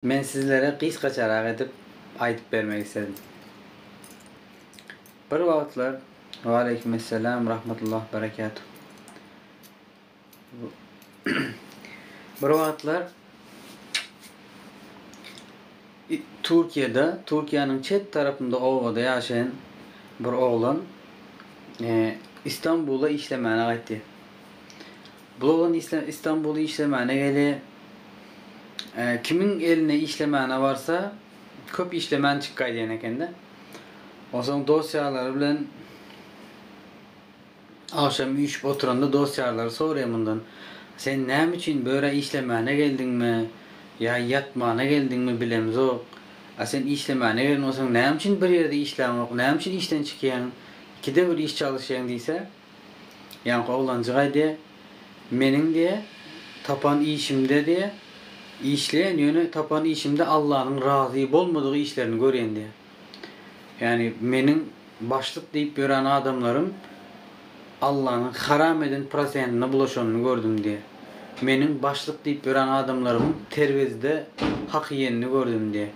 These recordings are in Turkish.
Men sizlere kıskaçarak edip aytıp bermek istedim. Bir wagtlar ve aleykümselam rahmetullah berekatuh. Bir wagtlar Türkiye'nin çet tarafında ovada yaşayan bir oğlan İstanbul'a işlemene gitti. Bu oğlan İstanbul'u işlemene geli. Kimin eline işlemene varsa köp işlemen çıkkaydı enekende. O zaman dosyaları bilen akşam uyuşup oturanda dosyaları soruyor bundan. Sen ne için böyle işlemene geldin mi? Ya yatmana geldin mi bilemiz o. Sen işlemene geldin olsan ne için bir yerde işlem yok? Ne için işten çıkıyorsun? İkide bir iş çalışıyorsun deyse. Yani oğlancığa diye menin diye tapan işimde diye işleyen yönü tapan işimde Allah'ın razı olmadığı işlerini görüyen diye. Yani menin başlık deyip gören adamlarım Allah'ın haram eden prasyenine bulaşanını gördüm diye. Menin başlık deyip gören adamlarımın tervezde hak yiyenini gördüm diye.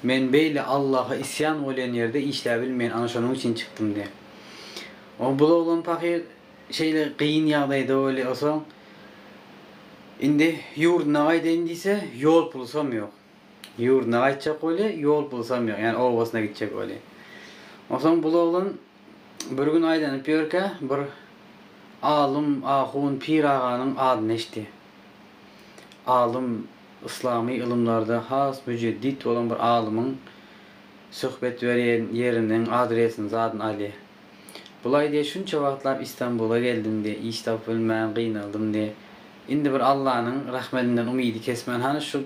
Men beyle Allah'a isyan olan yerde işleyebilmeyen anlaşanın için çıktım diye. O bula olan paki şeyle kıyın yağdaydı öyle olsa indi yurduna gayda indiyse yol bulsam yok. Yurduna gaytacak öyle yol bulsam yok. Yani ovasına gidecek öyle. O zaman bula olan bir gün aylanıp yorka bir alım ahun pir ağanın adını eşti. Alım İslami ilimlerde has müceddit olan bir alımın söhbet veren yerinden adresini zadın ali. Bulay diye şunça vaktlar İstanbul'a geldim diye, iş tapılmayan kıynaldım diye. Indi bir Allah'ın rahmetinden umidi kesmen hani şu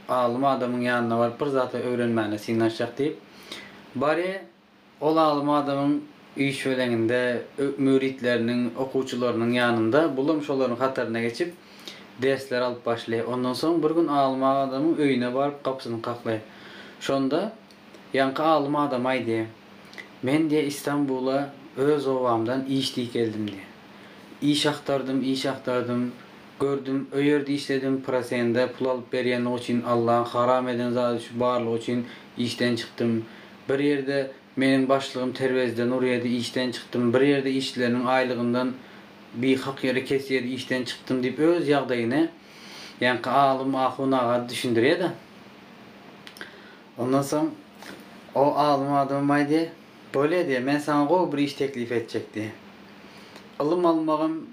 alım adamın yanına var bir zaten öğrenmene sinnaşacak deyip bari ol alım adamın iş öleninde müritlerinin, okuçularının yanında bulmuş onların hatırına geçip dersler alıp başlay. Ondan sonra bir gün alma adamın öyüne barıp kapısını kaklay. Şonda yankı alma adam ay diye. Men diye İstanbul'a öz ovamdan iş diye geldim diye. İş aktardım. Gördüm, öyerde işledim prasende pul alıp beriyen için Allah'ın haram eden zatı şu barlığı için işten çıktım. Bir yerde benim başlığım tervezden oraya da işten çıktım. Bir yerde işçilerin aylığından bir hak yeri kesiyeri işten çıktım deyip öz yağdayını yani alım ahunağa düşündürüyor da. Ondan sonra o alım adam baydı böyle diye ben sana o bir iş teklif edecek diye. Ilım almağım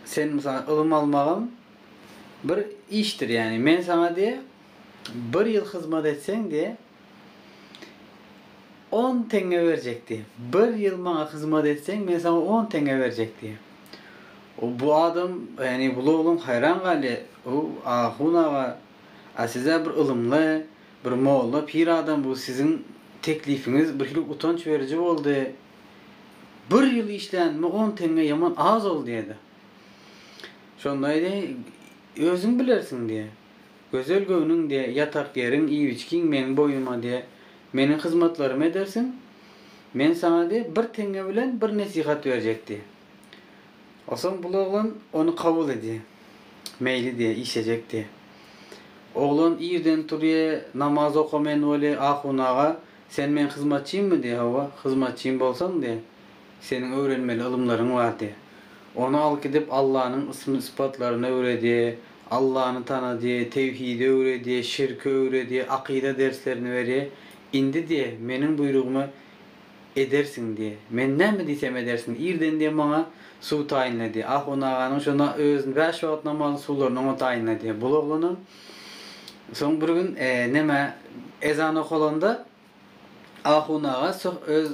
sen mesela ılım almağım bir iştir yani. Ben sana diye bir yıl hizmet etsen diye 10 tenge verecekti. Bir yıl bana hizmet etsen ben sana 10 tenge verecekti. Bu adam yani bu oğlum hayran gali. O ahuna ve size bir ılımlı, bir moğlu pir adam bu sizin teklifiniz bir utanç verici oldu. Bir yıl işleyen mi 10 tenge yaman az oldu dedi. Şondaydı özün bilersin diye. Gözel göğünün diye yatak yerin iyi içkin benim boyuma diye. Menin hizmetlerimi edersin. Men sana diye bir tenge bilen bir nasihat verecekti. O zaman bu oğlan onu kabul ediyor. Meyli diye, işecek diye. Oğlan iyiden turuya namaz okumen öyle ahunağa sen men hizmetçiyim mi diye hava. Hizmetçiyim bolsam diye. Senin öğrenmeli ilimlerin var diye. Onu al gidip Allah'ın ismi ispatlarını öğredi. Allah'ını tanıdı, tevhidi öğredi, şirki öğredi, akide derslerini veriyor. İndi diye benim buyruğumu edersin diye. Men ne mi diysem edersin. İrden diye bana su tayinledi. Ah ona ağanın şuna özün 5 vaat namazı sularını ona tayinledi. Bu oğlanın son bir gün neme ezan okulunda ah ona ağa öz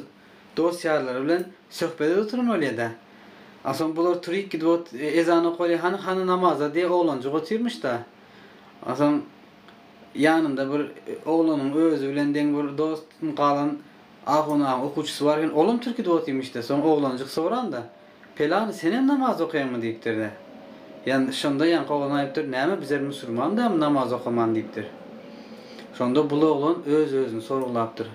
dosyaları bilen sohbete oturmalı da. Aslında bunlar turik gidip ezan okulu hani namaza diye oğlancı oturmuş da. Aslında yanında bir oğlanın özü bilen bir dostun kalan ahuna okuçusu varken oğlum Türkiye'de oturmuş da son oğlancık soran da pelanı senin namaz okuyan mı deyiptir de. Yani şunda yankı oğlan ayıptır neyme bizler Müslüman da namaz okuman deyiptir. Şunda bu oğlan özünü sorgulaptır.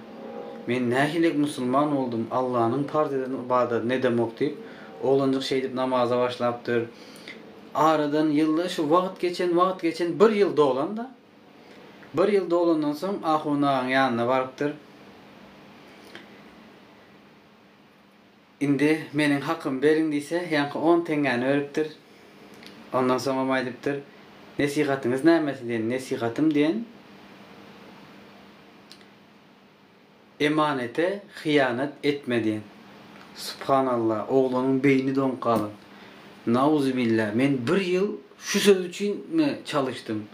Men nehilik Müslüman oldum Allah'ın farz eden ibadet ne demek deyip oğlancık şey deyip namaza başlaptır. Aradan yılda şu vakit geçen bir yılda olan da Bir yıl dolandan soň ahunağın ýanyna barypdyr. Indi meniň hakym beriň diýse, ýa-ni 10 teňgäni beripdir. Ondan soň aýdypdyr. Nesihatyňyz näme diýen? Nesihatym diýen. Emanete hıyanat etme diyen. Subhanallah, oğlanın beyni donkalı. Nauzubillah, men bir yıl şu söz için mi çalıştım?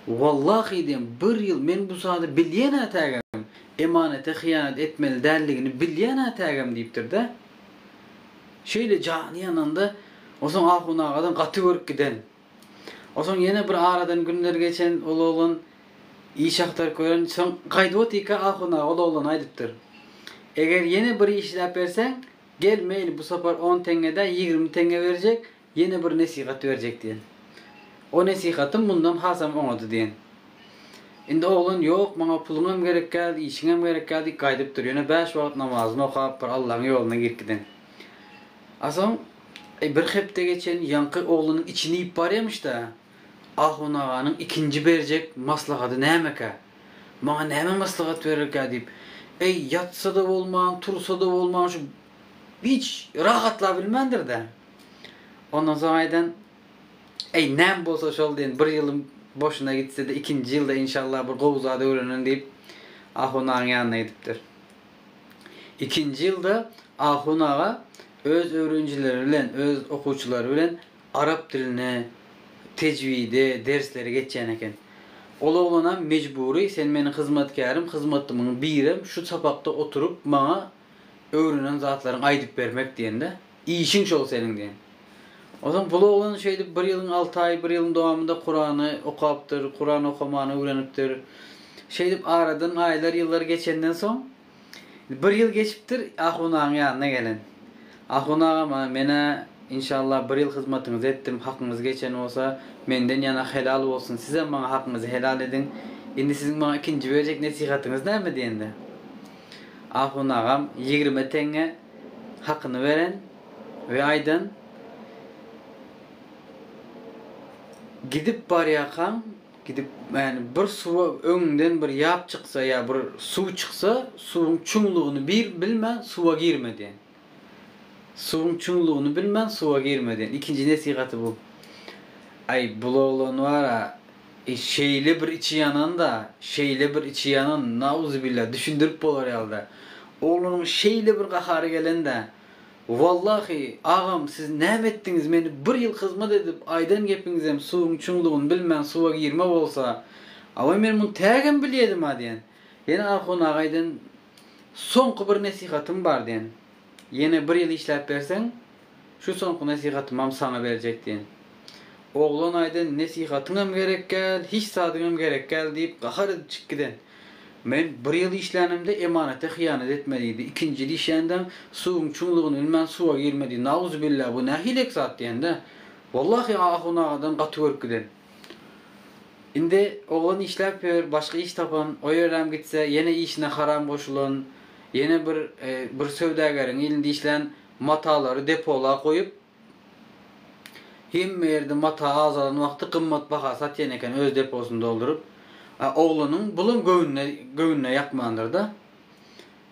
Vallahi diyen, bir yıl men bu saate bilyen atagam. Emanete hıyanat etmeli derligini bilyen atagam deyiptir de. Şöyle canı yanında, o son ahunağadan katı görüp giden. O son yine bir aradan günler geçen oğlan İyi şahtar koyan son kaydotika ahuna oğlan aydıptır. Eğer yeni bir iş yaparsan gelmeyin bu sefer 10 tengede 20 tenge verecek, yeni bir nasihat verecek diyen. O nasihatım bundan hasam olmadı diyen. Indi oğlan yok bana pulum gerek geldi, işim gerek geldi kaydıptır. Yine 5 vakit namazını okuyup Allah'ın yoluna girkiden. Asam bir hepte geçen yankı oğlanın içini ip var yamış da. Ahunağanın ikinci verecek maslahatı näme? Bana näme maslahat verirkä diýip. Ey yatsa da bolman, tursa da bolman şu hiç rahatla bilmendir de. Ondan soň aýdan ey näme bolsa şol diýen bir ýylym boşuna gitse de ikinci ýylda inşallah bir gowzada öwrenen diýip ahunağın ýanyna gidipdir. İkinci ýylda ahunağa öz öwrenjileri bilen, öz okuwçylary bilen Arap diline tecvide, dersleri geçen eken. Oğlana mecburi, sen menin hizmetkarım, hizmetlimin birim, şu sapakta oturup bana öğrenen zatların aydıp vermek diyende, işin şol senin diyen. O zaman bu oğlan şeydi, bir yılın 6 ay, bir yılın devamında Kur'an'ı okuyaptır, Kur'an okumanı öğreniptir. Şeydi aradan aylar, yıllar geçenden son, bir yıl geçiptir, ahunağın yanına gelen. Ahunağıma mene İnşallah bir yıl hizmetiniz ettim, hakkınız geçen olsa menden yana helal olsun. Size bana hakkınızı helal edin. Şimdi sizin bana ikinci verecek nasihatiniz ne mi diyende? Ahun ağam 20 tenge hakkını veren ve aydan gidip baryakan, gidip yani bir su önünden bir yap çıksa ya bir su çıksa suyun çuğluğunu bilmen suya girme diyen. Suyun çuğluğunu bilmen suya girmeden. İkinci nasihatı bu. Ay buloğlan var ha, şeyli bir içi yanan da, şeyli bir içi yanan nauzubillah düşündürüp bolar yalda. Oğlunun şeyli bir kaharı gelen de, vallahi ağam siz ne ettiniz beni bir yıl hizmet edip aydan gepinizem suyun çuğluğunu bilmen suya girme olsa, ama ben bunu tegem bilyedim ha diyen. Yine ahun ağaydan son bir nasihatım var diyen. Yine bir yıl işlep versen, şu son nasihatımam sana verecek diyen. Oğlan aydan nasihatınam gerek gel, hiç sadığım gerek gel deyip kahar edip çık giden. Men bir yıl işlenimde emanete hıyanet etmediydi. İkinci işlendem suyun çuğluğunu bilmem suya girmedi. Nauzubillah bu ne hilek zat diyende. Vallahi ahun ağadan katı görk giden. Indi oğlan işlep ver, başka iş tapan, o yerden gitse yine işine haram koşulan, yine bir sövdägerin elinde işlen mataları depola koyup hem yerde mata azalan wagty kımmat baha satýan eken öz deposunu doldurup oğlunun bulun göğünne yakmandır da.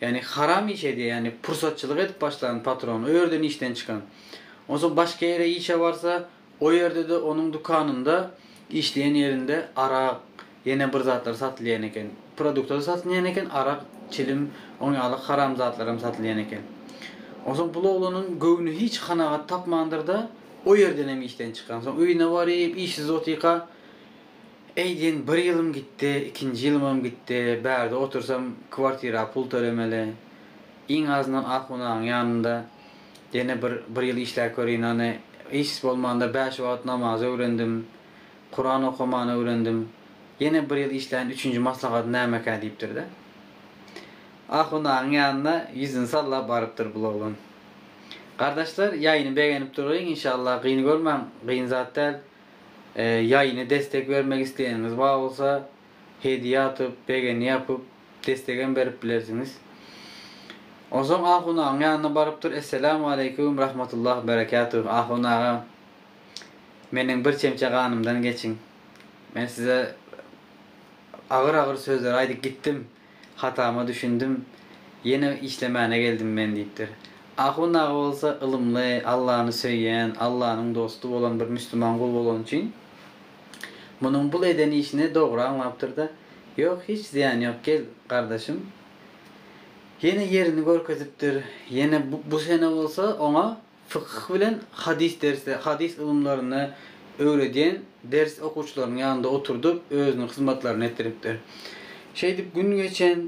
Yani haram iş ediyor yani pursatçılık edip başlayan patron o yerden işten çıkan. Ondan sonra başka yere işe varsa o yerde de onun dükkanında işleyen yerinde arak yine bir zatlar satılyan eken. Produktları satılyan eken arak, çilim, onyalık haram zatlarım satılyan eken. O zaman bu oğlanın göğünü hiç kanaat tapmandır da o yerden hem işten çıkan. Sonra öyüne varıp işsiz otika eyden bir yılım gitti, ikinci yılım gitti. Berde otursam kvartira pul töremeli. En azından ahunağın yanında yine bir yıl işler köreyim. Hani iş olmanda 5 vakit namaz öğrendim. Kur'an okumanı öğrendim. Yine bir yıl işlerin 3. maslahatı näme deyiptir de. Ahunağın yanına yüzünü salla barıptır bu oğlan. Kardeşler yayını beğenip durayın inşallah kıyını görmem. Kıyın zaten yayını destek vermek isteyeniniz var olsa hediye atıp beğeni yapıp desteğen verip bilirsiniz. O zaman ahunağın yanına barıptır. Esselamu aleyküm rahmetullah berekatuhu. Ahunağa benim bir çemçe kanımdan geçin. Ben size ağır ağır sözler aydık gittim. Hatama düşündüm. Yine işlemene geldim ben deyipdir. Ahun ağa olsa ılımlı, Allah'ını söyleyen, Allah'ın dostu olan bir Müslüman kul olan için bunun bul edeni işini doğru anlaptır da yok hiç ziyan yok gel kardeşim. Yine yerini görkezipdir. Yine bu sene olsa ona fıkıh bilen hadis dersi, hadis ılımlarını öğreten ders okuçlarının yanında oturdup özünün hizmetlerini ettiripdir. Şeydip gün geçen,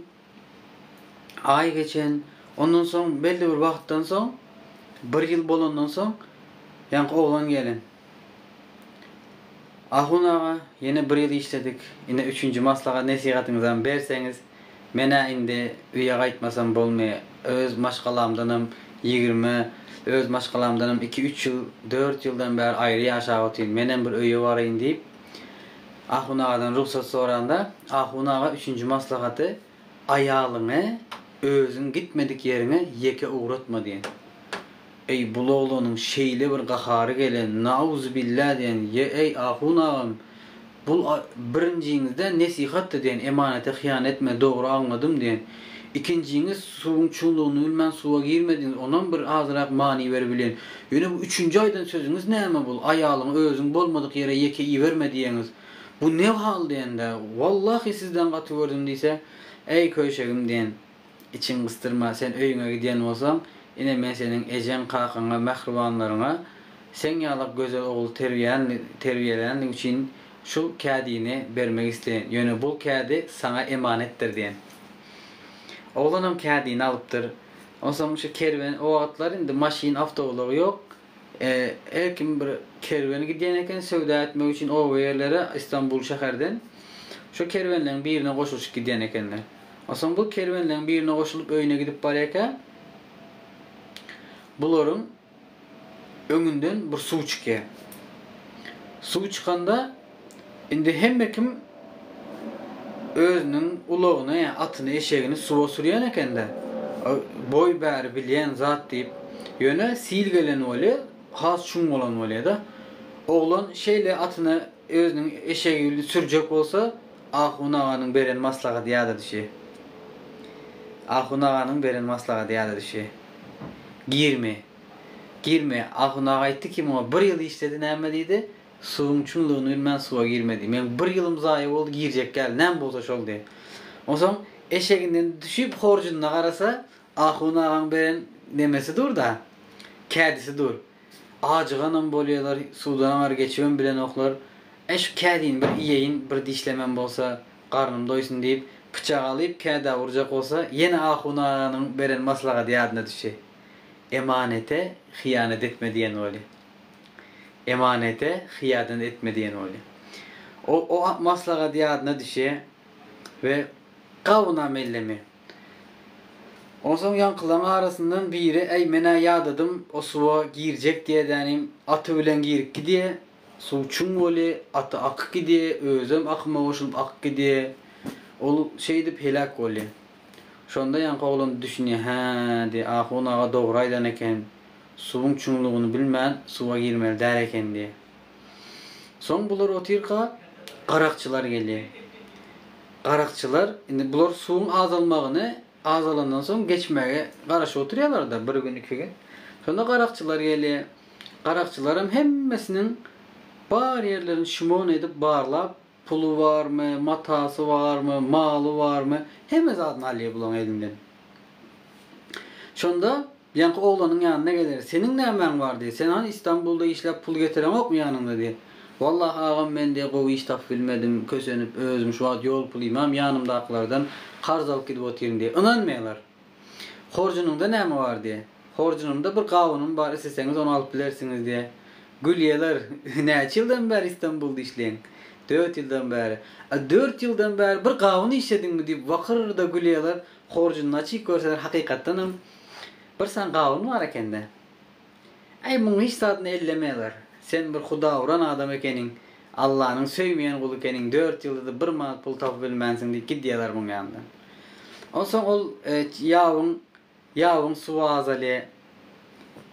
ay geçen, ondan sonra belli bir vakitten sonra bir yıl bolandan sonra yankı oğlan gelin. Ahun ağa yine bir yıl işledik. Yine 3. maslağa nasihatınızdan berseniz mena indi üye qaytmasam bolmay. Öz maşgalamdanım 20, öz maşgalamdanım 2-3 yıl, 4 yıldan beri ayrı yaşap otayım. Menen bir üye varayım deyip Ahun ağadan ruhsat soranda Ahun ağa 3. maslahatı ayalını özün gitmedik yerine yeke uğratma diyen. Ey buloğlunun şeyli bir qaharı gelen nauzubillah diyen ey Ahun ağam bul birinciğinizde nasihat diyen emanete hıyan etme doğru almadım diyen. İkinciniz suyun çulluğunu bilmem suya girmediniz ondan bir azrak mani verebilen. Yine bu 3. aydan sözünüz ne ama bul ayalını özün bolmadık yere yekeyi verme diyeniz. Bu ne hal diyen de vallahi sizden katı gördüm deyse ey köşegim diyen için kıstırma sen öyüne gidiyen olsan yine men senin ecen kakana mehribanlarına sen yalak güzel oğul terbiyelenlik için şu kâdini vermek isteyen. Yönü bul kâdi sana emanettir diyen. Oğlanım kâdini alıptır. O zaman şu kerven o atların da maşin avtoluğu yok. Erkim bir kerveni gidiyen eken sevda etmek için o yerlere İstanbul şehirden şu kervenlerin birine koşulup gidiyen ekenler. O zaman bu kervenlerin birine koşulup öyüne gidip barayken buların önünden bir su çıkıyor. Su çıkanda indi hem kim özünün ulağını yani atını eşeğini suva sürüyen eken de boy bari bilen zat deyip yöne sil gelen oluyor has şun olan oluyor da oğlan şeyle atını özünün eşeğini sürecek olsa Ahun ağanın beren maslağı diyadı düşüyor. Ahun ağanın beren maslağı diyadı düşüyor. Girme. Ahun ağa etti ki ama bir yıl işledi neymeliydi? Suyun çunluğunu bilmem suya girmedi. Ben bir yılım zayi oldu girecek gel. Nem bolsa şol diye. O zaman eşeğinden düşüp horcununa karasa Ahun ağanın beren demesi dur da. Kədisi dur. Acıqanam boluyorlar. Sudan ağır geçiyorum bilen oklar. Şu kədin bir iyeyin bir dişlemem bolsa karnım doysun deyip bıçak alıp kәda vuracak olsa yine Ahun ağanın beren maslağı diyadına düşe. Emanete hıyanet etme diyen öyle. Emanete hıyanet etme diyen öyle. O maslağa diyadına düşe ve kavuna mellemi. O zaman yankılan arasından biri ey mena yadadım o suya girecek diye denim atı ölen girik gidiyor. Su çun öyle atı akık gidiyor. Özüm akıma koşulup akık gidiyor. O şeydi helak öyle. Şonda yankı oğlan düşünüyor ha diye Ahun ağa doğru aydan eken suyun çunluğunu bilmeyen suya girmeli der eken diye. Son bular otirka qarakçılar geliyor. Qarakçılar indi bular suyun azalandan sonra geçmeye qarşı oturuyorlar da bir gün 2 gün. Sonra qarakçılar geliyor. Qarakçılarım hemmesinin bar yerlerini şimon edip barlap pulu var mı, matası var mı, malı var mı? Hem zaten aliye bulan elinden. Şunda yankı oğlanın yanına gelir. Senin ne hemen var diye. Sen hani İstanbul'da işlep pul getiren yok mu yanında diye. Vallahi ağam ben diye kovu iştaf bilmedim. Kösenip özüm şu an yol pulimam yanımda aklardan karz alıp gidip oturayım diye. İnanmıyorlar. Horcunumda ne mi var diye. Horcunumda bir kavunum var. İsteseniz onu alıp bilersiniz diye. Gülyeler ne yıldan beri İstanbul'da işleyin. 4 yıldan beri. 4 yıldan beri bir kavunu işledin mi deyip vakır da gülüyorlar. Horcunun açık görseler hakikattanım. Bir sen kavunu var ekende. Ay bunu hiç tadını ellemeyeler. Sen bir huda uğran adam ekenin. Allah'ın söymeyen kulu ekenin. 4 yılda da bir manat pul tapı bilmensin deyip gidiyorlar bunun yanından. O sonra yavun su azali.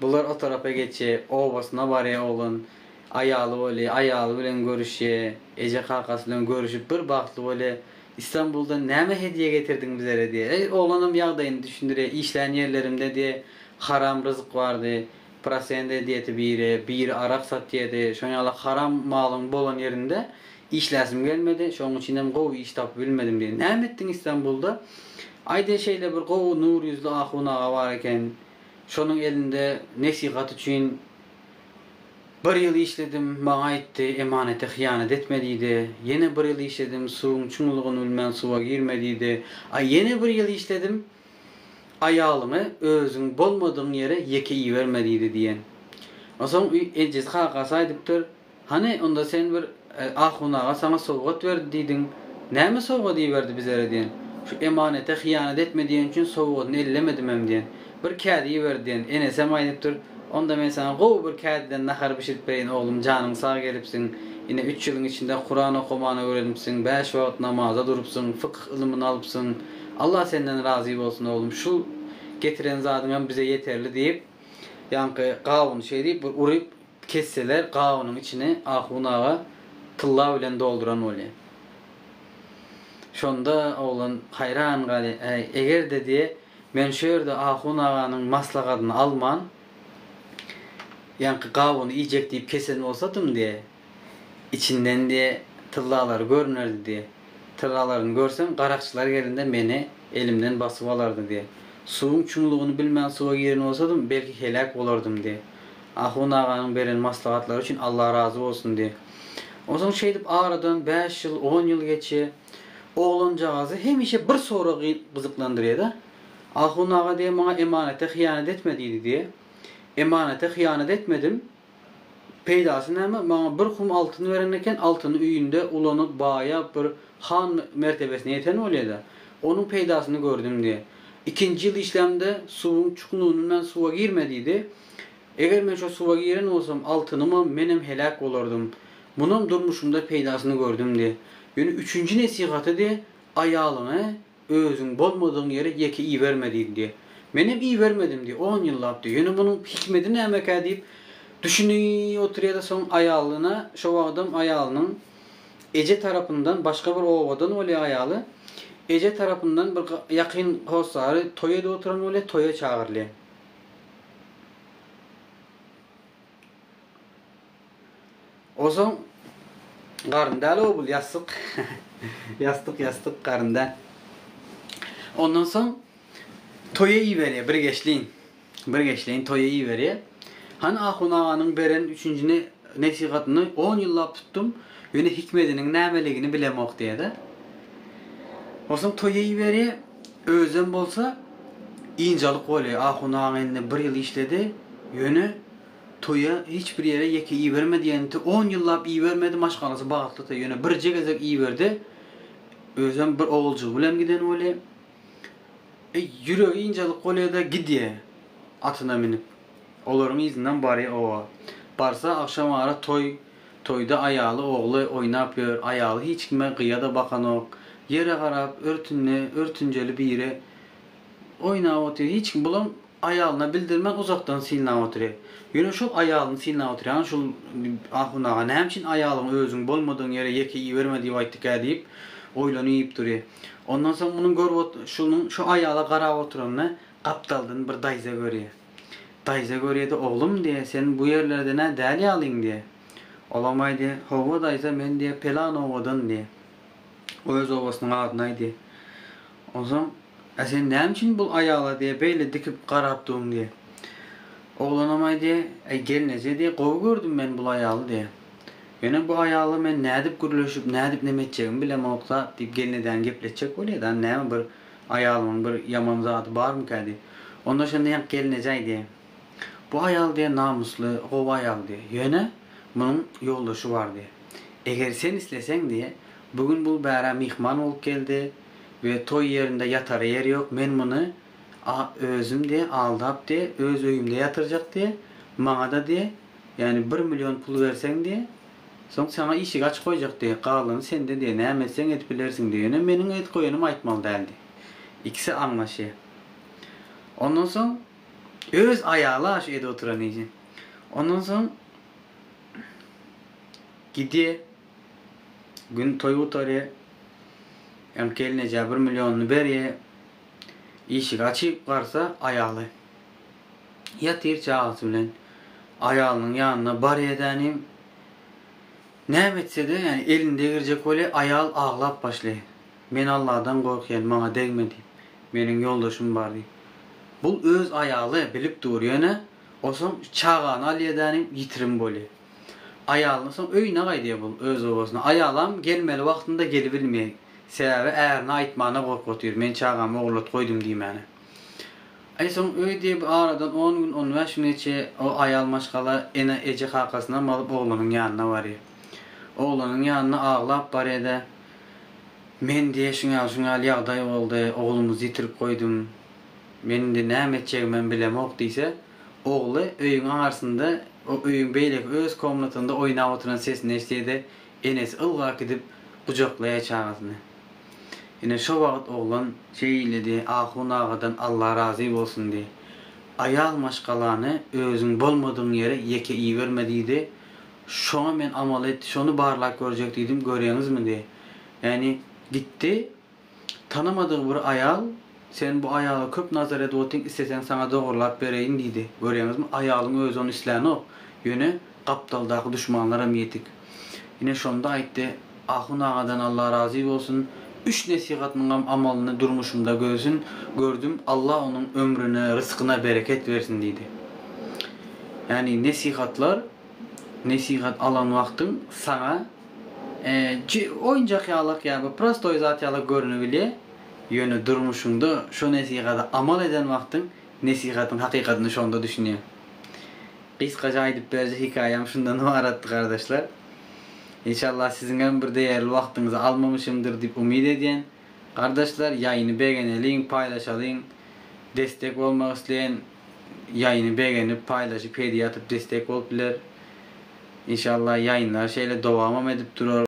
Bunlar o tarafa geçe. Obasına varya olun. Ayalı bilen görüşe, ece kakası bilen görüşüp bir baktı böyle İstanbul'da näme hediye getirdin bizlere diye. Oğlanım ýagdaýyny düşündüre, işlän yerlerimde diye haram rızık vardı. Prasende diyeti biri arak sat diýdi. Şoňa haram malyň bolan yerinde işläsim gelmedi. Şoň üçin hem gowy iş tapyp bilmedim diye. Näme etdiň İstanbul'da? Aýda şeýle bir gowy nur ýüzlü ahunaga bar eken. Şonuň elinde nesihat üçin bir ýyl işledim, maňa aýtdy, emanete hyýanet etmediydi. Ýene bir ýyl işledim, suwuň çuňlugyny bilmän suwa girmediydi. Ýene bir ýyl işledim, aýalymy özüň bolmadyň ýere ýeke iýermediydi diýen. Osoň ejes hakas aýdypdyr. Hani onda sen bir ahunaga sana sowgat berdi diýdiň. Näme sowgat diýberdi bizlere diýen. Şu emanete hyýanet etmediýin üçin sowgatyny ellemedim hem diýen. Bir kädi berdi diýen. Enesem aýdypdyr. Onda men sana gowy bir kädiden nahar bişirip berin oğlum janyň sag gelipsiň. Ine 3 ýylyň içinde Kur'an okumany öwrenipsiň, 5 wagt namaza durupsyň, fıkh ilymiňi alypsyň. Allah senden razy bolsun oğlum. Şu getiren zadyň bize yeterli diýip ýanky gawyny diýip bir uryp kesseler gawynyň içine ahunaga tylla bilen dolduran bolýar. Şonda oğlan hayran galy, eger dedi men şu ýerde ahunaganyň maslagatyny alman, ýanky gawyny iýjek diýip kesen bolsadym diye içinden diye tyllalar görnerdi diye. Tyllalaryny görsem garakçylar gelende meni elimden basyp alardy diye. Suwuň çuňlugyny bilmän suwa giren bolsadym belki helak bolardym diye. Ahunaganyň beren maslahatlary üçin Allah razy bolsun diye. Ozoň şeýdip aradan 5 ýyl, 10 ýyl geçe oğlancağızı hemişe bir soru gızıklandırıyor da. Ahunaga diye bana emanete hıyanet etmediydi diye. Emanete hıyanet etmedim. Peydasını hemen bana bir kum altını verenken altını üyünde ulanıp bağaya bir han mertebesine yeten oluyor da. Onun peydasını gördüm diye. İkinci yıl işlemde suyun çukunluğundan suya girmediydi. Eğer ben şu suya giren olsam altınıma menem helak olurdum. Bunun durmuşumda peydasını gördüm diye. Yani üçüncü nesihatı diye ayağına özün bolmadığın yere yeke iyi vermediydi diye. Menem iyi vermedim diye 10 yıl diye. Yani bunun hikmetini emek edip düşünüyor oturuyor da son ayağına şu adam ayağının Ece tarafından başka bir ovadan oluyor ayağı. Ece tarafından bir yakın hosarı toya da oturan oluyor, toya çağırılıyor. O zaman karında o bul yastık. yastık karında. Ondan sonra toya iyi veriyor bir geçleyin toya iyi veriyor. Hani ahunağanın beren üçüncü nesihatını 10 yılla tuttum. Yine hikmetinin nämeligini bilemok diye de. O zaman toya iyi veriyor. Özüm bolsa incalık oluyor. Ahunağın eline bir yıl işledi. Yönü toya hiçbir yere yeke iyi vermedi yani 10 yıllap iyi vermedi maşkanası bağıtlı da yöne bir cegezek iyi verdi. Özüm bir oğulcu bilen giden öyle. Yüreği incalık oluyor da gidiyor atına minip. Olurun izinden bari o. Barsa akşam ara toyda ayağlı oğlu oynapıyor. Ayağlı hiç kime kıyada bakan yok. Yere karab örtünceli bir yere oynap oturuyor. Hiç kim bulan ayağına bildirmek uzaktan silina oturuyor. Yine şu ayağını silina oturuyor. Yani şu ahunağa ne hemçin ayağını özün bolmadığın yere yeke iyi vermediği vayttık deyip oylanıp duruyor. Ondan sonra bunun şu ayağla kara oturanına kaptaldığını bir dayza görüyor. Dayza görüyor da oğlum diye sen bu yerlerde ne değerli alayım diye. Olamay diye. Hova dayza ben diye pelan ovadan diye. O öz ovasının adına diye. O zaman sen ne için bu ayağla diye böyle dikip karaptığım diye. Oğlanamay diye gelinece diye kov gördüm ben bu ayağlı diye. Yani bu ayağlı ben ne edip gürleşip ne edip nemeteceğim bilem olsa deyip gelineden gepleşecek oluyor da ne bir ayağlımın bir yaman zatı var mı ki diye. Ondan sonra yank gelineceği diye. Bu ayağlı diye namuslu kov ayağlı diye. Yani bunun yoldaşı var diye. Eğer sen istesen diye bugün bu bera mihman olup geldi ve toy yerinde yatar yer yok. Men bunu özüm diye aldap diye öz öyümde yatıracak diye bana da diye yani 1 milyon pul versen diye sonra sana işi aç koyacak diye kalanı sen de diye ne emetsen et bilersin diye yani benim et koyanım aytmalı değildi. İkisi anlaşıyor. Ondan sonra öz ayağla şu evde oturan için. Ondan sonra gidiyor gün toy oturuyor. Yani gelineceği 1 milyonunu beriye işi açıp varsa ayalı. Yatır çağısı bilen ayalının yanına bar edenim. Ne etse de yani elinde girecek öyle ayal ağlap başlayı. Men Allah'dan korkuyan bana değmedi. Benim yoldaşım var deyip. Bu öz ayalı bilip duruyor ne? O son çağan aliyedenim yitirim böyle. Ayalını son öyüne gaydiye bul öz obasına. Ayalam gelmeli vaktinde gelibilmeye. Sebebi eğer aytmana korkutuyor. Men çağan oğlat koydum diyeyim yani. Ay son öy diye aradan 10 gün 15 gün içe o ayal maşkala ene ece kakasına alıp oğlanın yanına varıyor. Oğlanın yanına ağlap var ede. Men diye şuna yağday oldu. Oğlumu yitirip koydum. Benim de ne edeceğimi bilem yok deyse oğlu öyün ağarsında o öyün beylek öz komnatında oynayıp oturan sesini eşliğe Enes ılgak edip kucaklaya çağısını. Yine şu vakit oğlan şeyle diye ahun ağadan Allah razı olsun diye ayal maşkalarını özün bolmadığın yere yeke iyi vermediydi. Şuna ben amal etti, şunu barlak görecek dedim, görüyorsunuz mu diye. Yani gitti, tanımadığı bir ayal, sen bu ayalı köp nazar edotun, istesen sana doğrulap vereyim dedi. Görüyorsunuz mu? Ayalın öz onu isleyen o. Yine kaptaldaki düşmanlara miyetik. Yine şunda aitti, ahun ağadan Allah razı olsun. 3 nesihatının amalını durmuşumda gördüm. Allah onun ömrüne, rızkına bereket versin dedi. Yani nesihat alan vaktin sana oyuncak yağlık ya bu prostoy zat yağlık görünübili yönü durmuşunda şu nesihata amal eden vaktin nesihatın hakikatini şonda düşünüyor. Kıskaca edip berce hikayem şundan arattık kardeşler. İnşallah sizin bir değerli vaktinizi almamışımdır deyip umid ediyen kardeşler, yayını beğenelim, paylaşalım. Destek olmak isteyen yayını beğenip paylaşıp hediye atıp destek olabilir. İnşallah yayınlar devam edip durur.